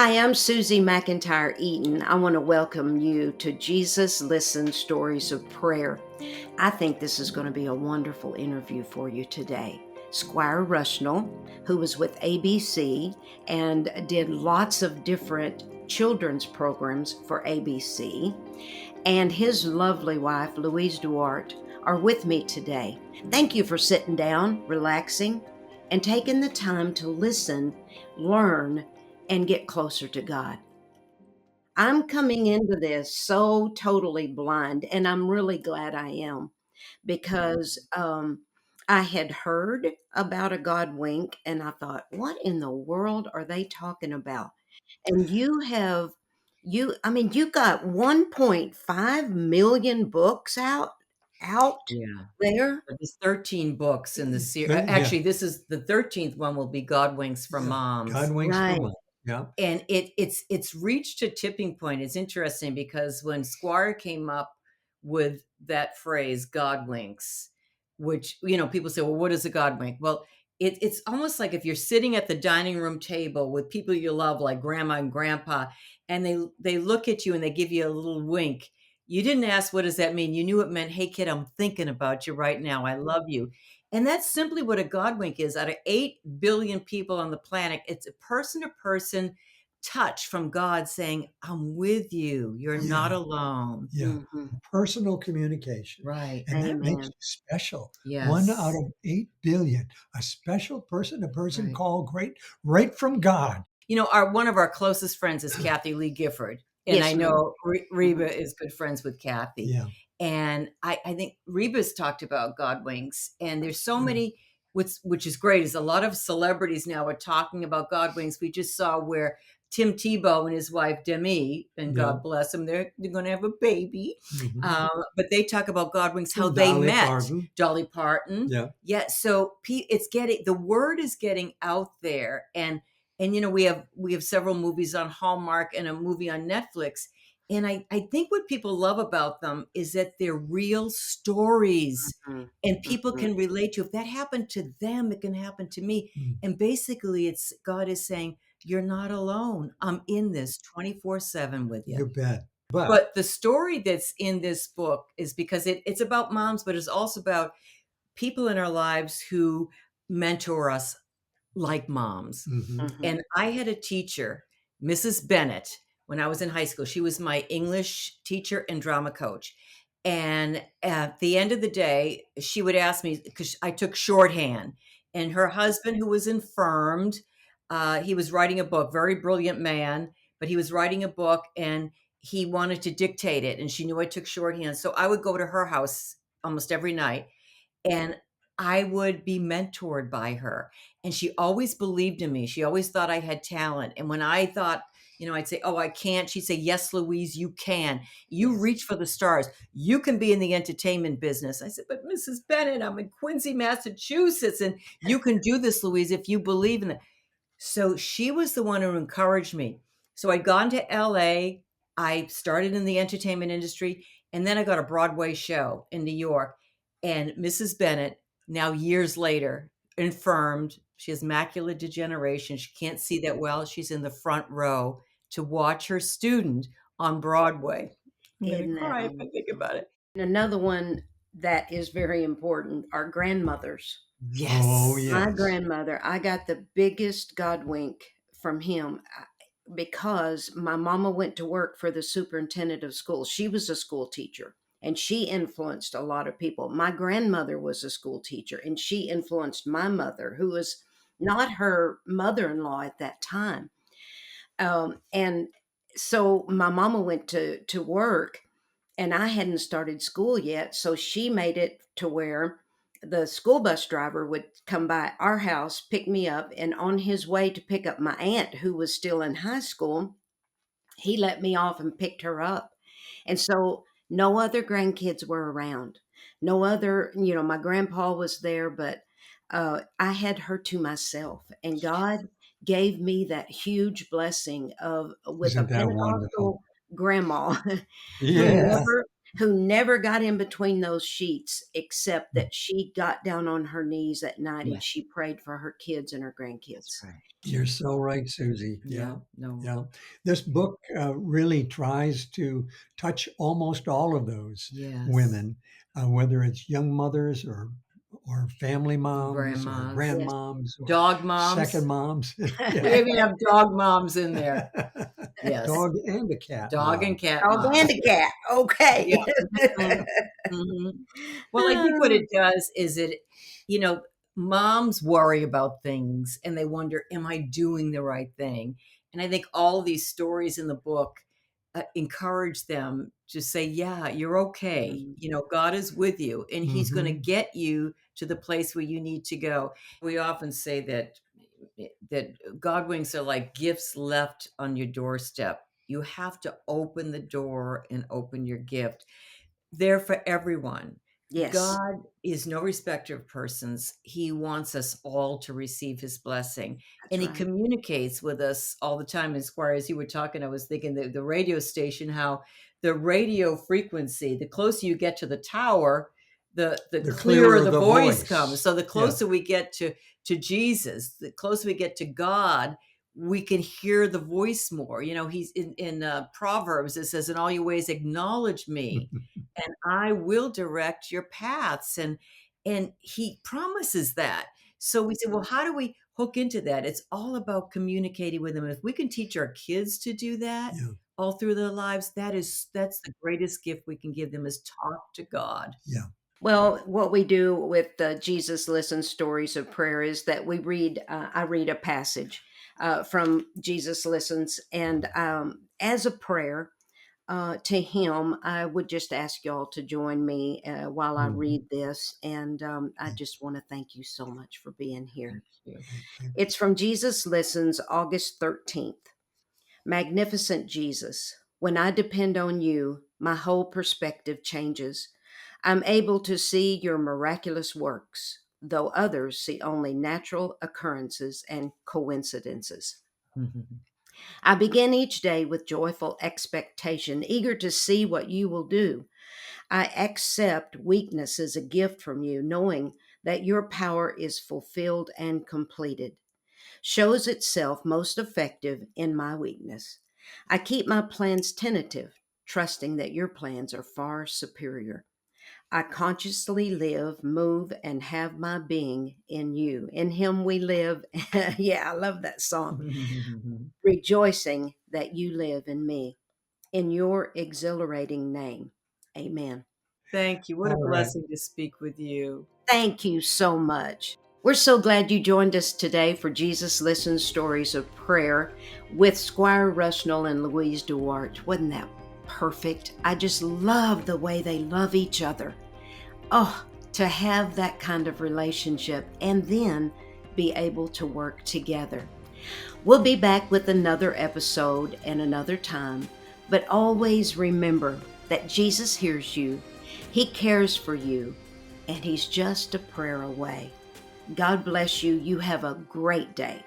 Hi, I'm Susie McIntyre Eaton. I want to welcome you to Jesus Listen Stories of Prayer. I think this is going to be a wonderful interview for you today. SQuire Rushnell, who was with ABC and did lots of different children's programs for ABC, and his lovely wife, Louise DuArt, are with me today. Thank you for sitting down, relaxing, and taking the time to listen, learn, and get closer to God. I'm coming into this so totally blind, and I'm really glad I am because I had heard about a Godwink, and I thought, what in the world are they talking about? And you got 1.5 million books out Yeah. there. There's 13 books in the series. Yeah, Actually, this is the 13th one will be Godwinks for yeah. Moms. Godwinks for Right. mom. Yeah, And it's reached a tipping point. It's interesting because when Squire came up with that phrase, Godwinks, which, people say, well, what is a Godwink? Well, it's almost like if you're sitting at the dining room table with people you love, like grandma and grandpa, and they look at you and they give you a little wink. You didn't ask, what does that mean? You knew it meant, hey, kid, I'm thinking about you right now. I love you. And that's simply what a Godwink is. Out of 8 billion people on the planet, it's a person to person touch from God saying, I'm with you. You're not yeah, alone. yeah. Hmm. Personal communication. Right. And that makes Amen. you special. One out Yes. of 8 billion, a special person, a person Right. called great, right from God. Our one of our closest friends is Kathy Lee Gifford, and I Yes, ma'am. know Mhm. Reba is good friends with Kathy. Yeah. And I think Reba's talked about Godwinks, and there's so Mm. many. Which is great is a lot of celebrities now are talking about Godwinks. We just saw where Tim Tebow and his wife Demi, and Yeah. God bless them, they're going to have a baby. Mhm. But they talk about Godwinks, how And they Dolly met. Parton. Dolly Parton, Yeah. yeah. So it's getting the word is getting out there, and we have several movies on Hallmark and a movie on Netflix. And I think what people love about them is that they're real stories Mhm. and people Mhm. can relate to. If that happened to them, it can happen to me. Mm. And basically it's God is saying, you're not alone. I'm in this 24/7 with you. You bet. But But the story that's in this book is because it's about moms, but it's also about people in our lives who mentor us like moms. mhm. Mhm. And I had a teacher, Mrs. Bennett, when I was in high school. She was my English teacher and drama coach. And at the end of the day, she would ask me because I took shorthand, and her husband, who was infirmed, he was writing a book, very brilliant man, but he was writing a book and he wanted to dictate it. And she knew I took shorthand. So I would go to her house almost every night and I would be mentored by her. And she always believed in me. She always thought I had talent. And when I thought, I'd say, oh, I can't. She'd say, yes, Louise, you can. You Yes. reach for the stars. You can be in the entertainment business. I said, but Mrs. Bennett, I'm in Quincy, Massachusetts. And you can do this, Louise, if you believe in it. So she was the one who encouraged me. So I'd gone to LA. I started in the entertainment industry. And then I got a Broadway show in New York. And Mrs. Bennett, now years later, infirmed, she has macular degeneration. She can't see that well. She's in the front row to watch her student on Broadway. I'm going to Isn't that cry if I think about it. another one that is very important are grandmothers. Oh, Yes. My yes. grandmother, I got the biggest God wink from him because my mama went to work for the superintendent of schools. She was a school teacher and she influenced a lot of people. My grandmother was a school teacher and she influenced my mother, who was not her mother in law at that time. And so my mama went to work and I hadn't started school yet. So she made it to where the school bus driver would come by our house, pick me up, and on his way to pick up my aunt, who was still in high school, he let me off and picked her up. And so no other grandkids were around. No other, my grandpa was there, but I had her to myself. And God gave me that huge blessing of with a Isn't that wonderful? Pentecostal grandma who Yeah. never who never got in between those sheets except Mm. that she got down on her knees at night Yeah. and she prayed for her kids and her That's grandkids. right. You're so right, Susie. Yeah. Yeah. No. Yeah. This book really tries to touch almost all of those Yes. women, whether it's young mothers or family moms or Grandmas. Yes. grandmoms or Dog moms. second moms. We Yeah. even have dog moms in there. Yes. Dog and a cat Dog and mom. cat Dog and moms. a cat. Yeah. Okay. Mhm. Mhm. Well, I think what it does is you know, moms worry about things and they wonder, am I doing the right thing? And I think all these stories in the book encourage them to say, yeah, you're okay. Mm, God is with you and he's going to Mhm. get you to the place where you need to go. We often say that Godwinks are like gifts left on your doorstep. You have to open the door and open your gift. They're for everyone. yes, God is no respecter of persons. He wants us all to receive his blessing. And that's he right. communicates with us all the time. And Squire, as you were talking, I was thinking the radio station, how the radio frequency, the closer you get to the tower, the The clearer clearer the the voice comes. voice. So the Yeah. closer we get to Jesus, the closer we get to God, we can hear the voice more. He's in Proverbs, it says, in all your ways acknowledge me and I will direct your paths. And he promises that. So we say, well, how do we hook into that? It's all about communicating with them. If we can teach our kids to do that Yeah. all through their lives, that's the greatest gift we can give them, is talk to God. Yeah. Well, what we do with the Jesus Listens Stories of Prayer is that I read a passage from Jesus Listens, and as a prayer to him, I would just ask y'all to join me while I Mhm. read this. And I Yeah. just want to thank you so much for being here. Thank you. Thank It's from Jesus Listens, August 13th. Magnificent Jesus, when I depend on you, my whole perspective changes. I'm able to see your miraculous works, though others see only natural occurrences and coincidences. I begin each day with joyful expectation, eager to see what you will do. I accept weakness as a gift from you, knowing that your power is fulfilled and completed, shows itself most effective in my weakness. I keep my plans tentative, trusting that your plans are far superior. I consciously live, move, and have my being in you. In him we live. Yeah, I love that song. Rejoicing that you live in me. In your exhilarating name. Amen. Thank you. What a All right. blessing to speak with you. Thank you so much. We're so glad you joined us today for Jesus Listens Stories of Prayer with SQuire Rushnell and Louise DuArt. Wasn't that perfect? I just love the way they love each other. Oh, to have that kind of relationship and then be able to work together. We'll be back with another episode and another time, but always remember that Jesus hears you, He cares for you, and He's just a prayer away. God bless you. You have a great day.